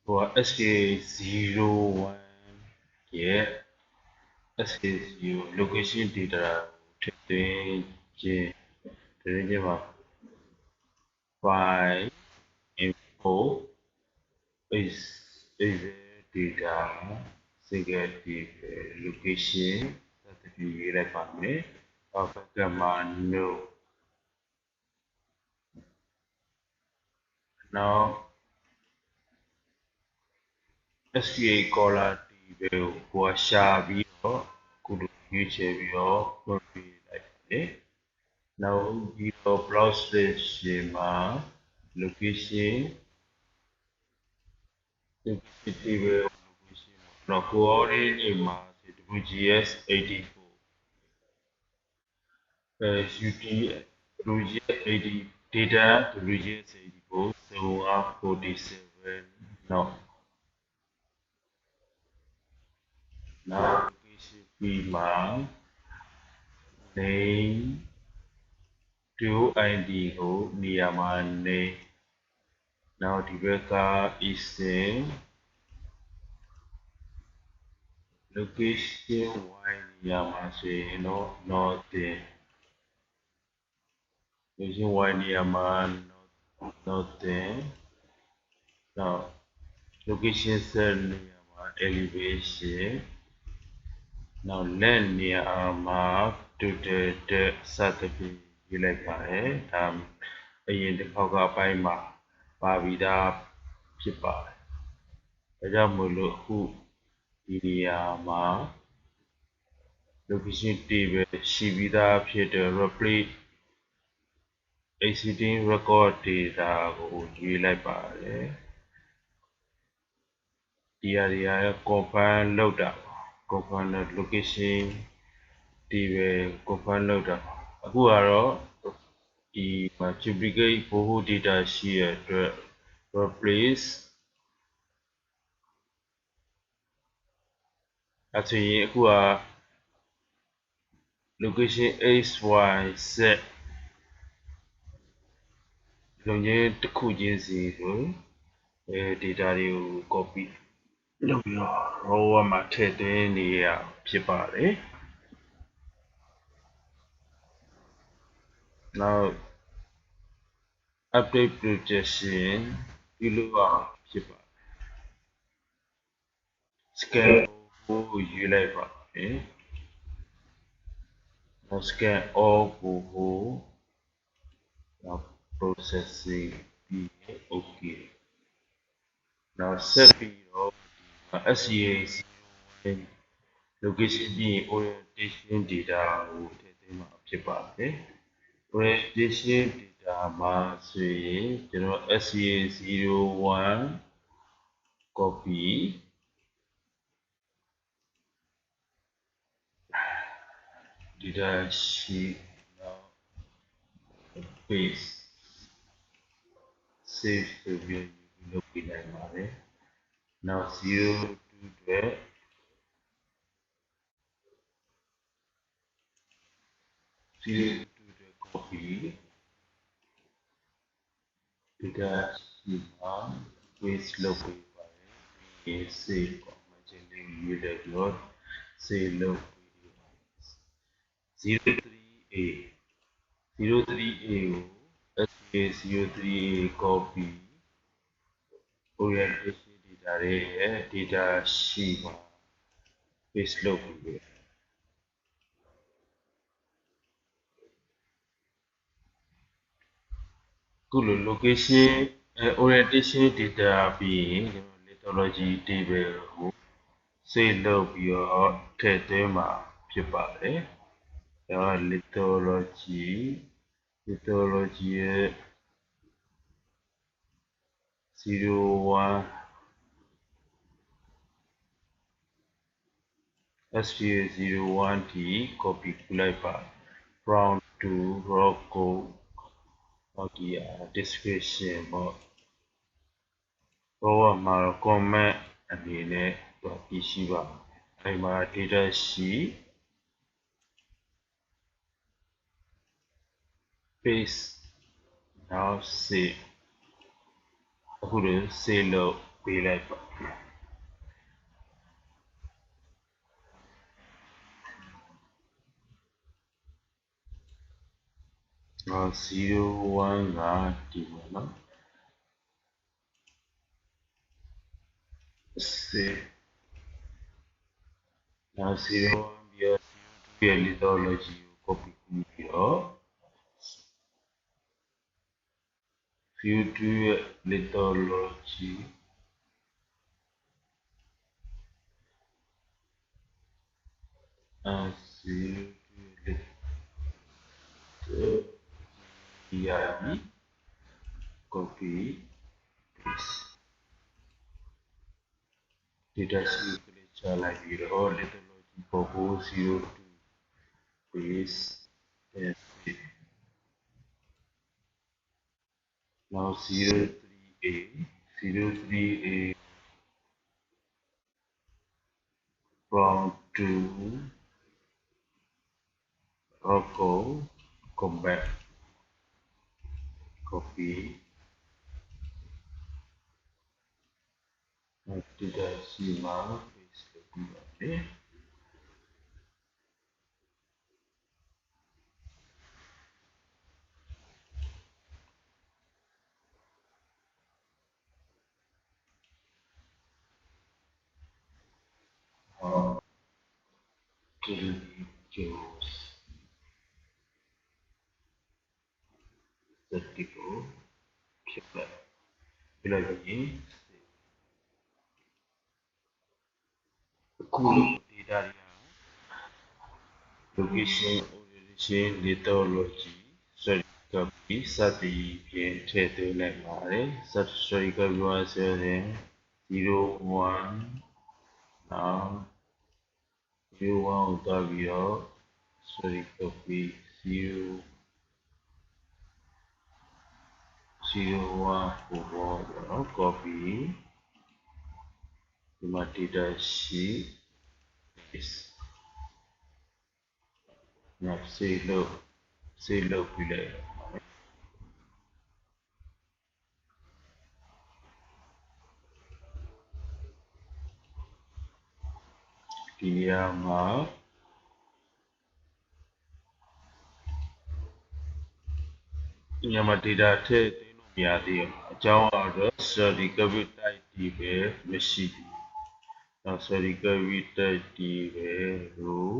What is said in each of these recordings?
for SK01 yeah SK0 location data to file info is data security location certificate like family of command no now SCA caller TV ကိုရှာပြီးတော့ခုလိုရွေးချယ်ပြီးတော့ဖွင့်ပေးလိုက်တယ်။နောက်ပြီးတော့ browse station မှာ location TV location တော့ coordinate မှာ WGS 84 UT WGS 80 data WGS 84 so 47 now location B မှာ name to ID ကိုနေရာမှာ name နောက်ဒီဘက်က is in location y နေရာမှာဆိုရင်တော့ northern location y နေရာမှာ northern နောက် location z နေရာမှာ elevation နောက် land နေရာမှာ total depth စသဖြင့်ရေးလိုက်ပါတယ်ဒါအရင်တစ်ခေါက်ကအပိုင်းမှာပါပြီးသားဖြစ်ပါတယ်ဒါကြောင့်မို့လို့အခုဒီနေရာမှာ location table ရှိပြီးသားဖြစ်တဲ့ replace existing record data ကိုရွေးလိုက်ပါတယ်ဒီဟာတွေက confirm လုပ်တာ confirm location table confirm လုပ်တာအခုကတော့ဒီမှာ duplicate Borehole data ရှိတဲ့အတွက် replace အဲဆိုရင်အခုက location xyz လုံးချင်းတစ်ခုချင်းစီကို data တွေကို copy လုပ်ပြီးတော့ raw မှာထည့်သွင်းနေရဖြစ်ပါတယ်နောက် update projection ပြုလုပ်ရအောင်ဖြစ်ပါတယ် scan ကိုရွေးလိုက်ပါတယ်နောက် scan all ကိုနောက် processing ပြီးရင် okay နောက်ဆက်ပြီးတော့ SCA location ပြီးရင် orientation data ကိုထည့်သွင်းမှာဖြစ်ပါတယ် orientation data မှာဆိုရင်ကျွန်တော် SCA01 copy data sheet နောက် paste save ဆိုပြီးလုပ်ပြနိုင်ပါတယ်နောက် 02 အတွက် copy data sheet မှာ paste လုပ်ပေးပါတယ်ပြီးရင် save ပေါ့မချင်လေးရွေးလိုက်တော့ save လုပ်ပေးပါတယ် 03A 03A ကို SCA03A copy orientation data ရဲ့ data sheet မှာ paste လုပ်ပေးခုလို location orientation data ပြီးရင်ကျွန်တော် lithology table ကို save လုပ်ပြီးတော့ထည့်သွင်းမှာဖြစ်ပါတယ်ဒါက lithology ရဲ့ 01 SPA01 ထိ copy လိုက်ပါ from to raw code ဟောဒီ description ပေါ့ raw မှာ comment အနေနဲ့ပြရှိပါအဲဒီမှာ data sheet paste now save အခုလို save လုပ် ပေးလိုက်ပါ 01 ကဒီပေါ့နော်01ပြီးတော့ 02 ရဲ့ lithology ကို copy ပြီးတော့ 02 ရဲ့ lithology 02 lithology copy paste data sheet ကိုချလိုက်ပြီးတော့ lithology ပေါ်ကို 02 paste now 03A 03A from to Rocco come back copy data sheet မှာ paste လုပ်ပြီးပါတယ် Geos vertical ဖြစ်လိုက်ပြလိုက်ရင်အခုလို data တွေ location orientation lithology copy စသည်ဖြင့်ထည့်သွင်းလိုက်ပါတယ် sorry copy ပါဆိုရင်01 now 01ကိုသွားပြီးတော့ sorry copy 01ကိုပေါ့နော် copy ဒီမှာ data sheet paste နောက် save လုပ်ပြီးလိုက်ဒီနေရာမှာdata ထည့်သွင်းလို့မရသေးဘူးအကြောင်းကတော့ sorry copy type ဒီပဲမရှိဘူးနောက် sorry copy type ဒီပဲ row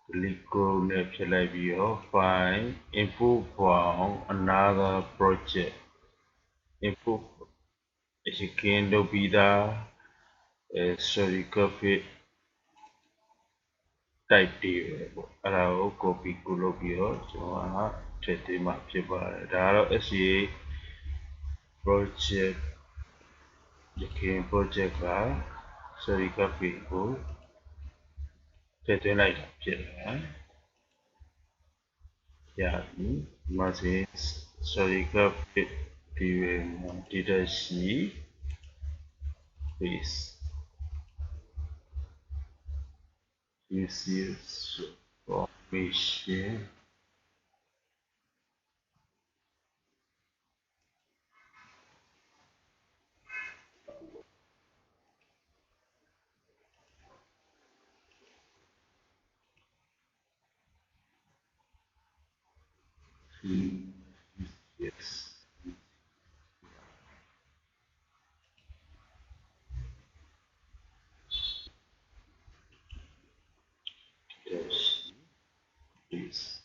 delete နဲ့ဖြတ်လိုက်ပြီးတော့ file info from another project info အရင်လုပ်ပြီးသား sorry copy type တွေပဲပေါ့အဲ့ဒါကို copy ကိုလုပ်ပြီးတော့ကျွန်တော်ကထည့်သွင်းမှာဖြစ်ပါတယ်ဒါကတော့ SCA project ယခင် project က sorry copy ကိုထည့်သွင်းလိုက်တာဖြစ်တယ်ရပြီဒီမှာဆိုရင် sorry copy ဒီပဲ data sheet paste uses formation yes data sheet paste